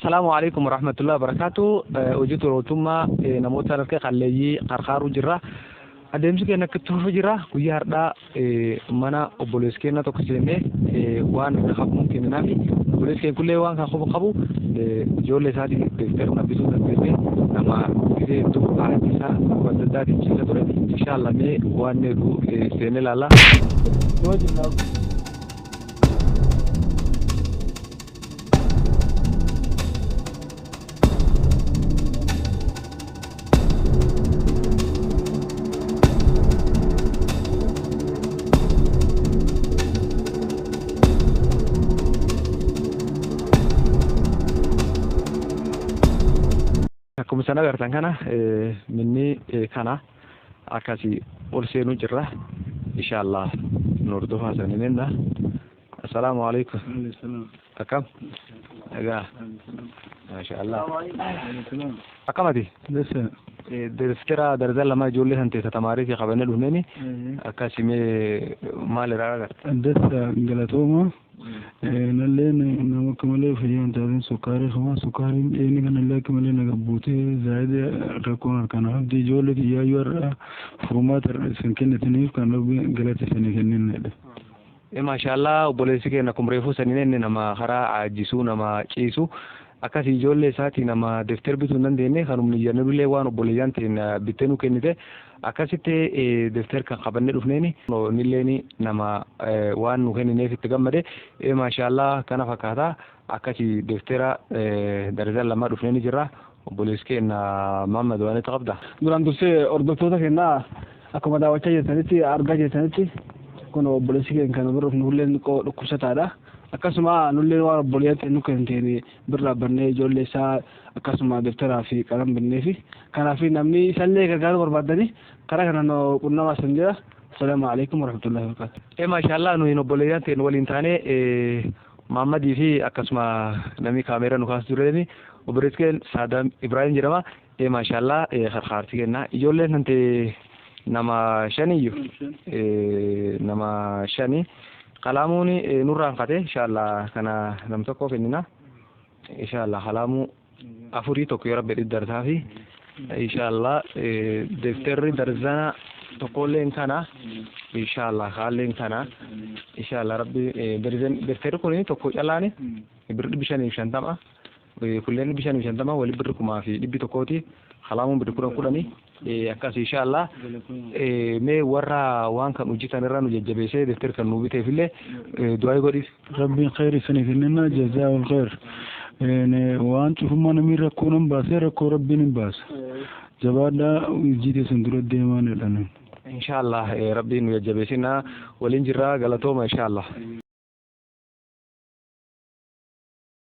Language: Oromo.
السلام عليكم ورحمة الله وبركاته. وجدت روتما نموت سنة خليجي قرقار جرا adeemsi keenya akka tuufu jira guyyaa har'aa mana obboleessa keenya tokko seenee waan qabu kenninaa fi obboleessi keenya kullee waan kan qabu ijoollee isaatiin deeggaruu nabbisuu dandeessee nama gisee hedduu haati isaa wanta addaatiin ciisa ture inshaallah mee waan needu seenee ilaalla. Akkuma sana agartan kana minni kana akkasi ol seenuu jirra inshallah nordofaa saninenda. Assalamu alaikum. Akkam egaa mashallah akkamati deftera darajaa lama ijoollee san teessa tamaarii fi qabannee dhufneeni akkasi mee maal irraa agarta? Dessa galatooma nalleen nama akka malee fayyaan taasisan sukkaariin dheeni kanallee akka malee naga buutee zaayida rakkoon harkaan hafti ijoollee kiyyaayyuu har'a furmaata isin kennitaniif kan galata isinii kenninedha. Maashaallah obboleessi keenya akkuma reefuu saniin nama karaa ajjisuu nama ciisu akkasii ijoollee isaatii nama defter bituu hin dandeenye kanumni jennullee waan obboleeyyaan ta'in bittee nu kennite akkasitti defter kan qabannee dhufneeni nilleeni nama waan nu kennineef itti gammade maashaallah kana fakkaata akkasii deftera darajaa lama dhufneeni jirra obboleessi keenya Muhammad waan itti qabda. Duraan dursee hordoftoota keenyaa akkuma daawwachaa jirtanitti argaa jirtanitti kun obboleessi keenya kan biroof nulleen dhukkubsataadha. Akkasuma nulleen waan obboleetti nu kenniteen birraa bannee ijoollee isaa akkasuma defteraa fi qalam binneefi kanaaf namni isallee gargaaruu barbaadanii karaa kanaan qunnamaa san jira. Assalamu alaikum warahmatullahi wabarakatuh. Maashaallah nuyi obboleeyyaan ta'in waliin taane Muhammadii fi akkasuma namni kaameera nu kaasu tureni obboleessi keenya Saadam Ibrahim jedhama. Maashaallah harkaarsi kenna ijoolleen nante nama shaniyyuu nama shani qalaamuun nurraan qate inshallah kana nam tokko kennina inshallah qalaamu afurii tokko yoo rabbi darsaa fi inshallah defterri darzana tokkolleen kana inshallah haalleen kana inshallah rabbi defterri kun tokko calaani birri 550 kulleen 550 wali birri 1,100 qalaamuun birri 10 akkas inshallah mee warra waan kan hojjetan irraa nu jajjabeessee defter kan nu biteefillee du'aa godhis. Rabbiin khayri isinii kennina jazaa'ul khayr. Waan cufummaa namni rakkoo nan baasee rakkoo rabbiin hin baasa. Jabaadhaa hojii sun dura deemaa jedhan. Inshallah rabbiin nu jajjabeessina waliin jirra galatooma inshallah.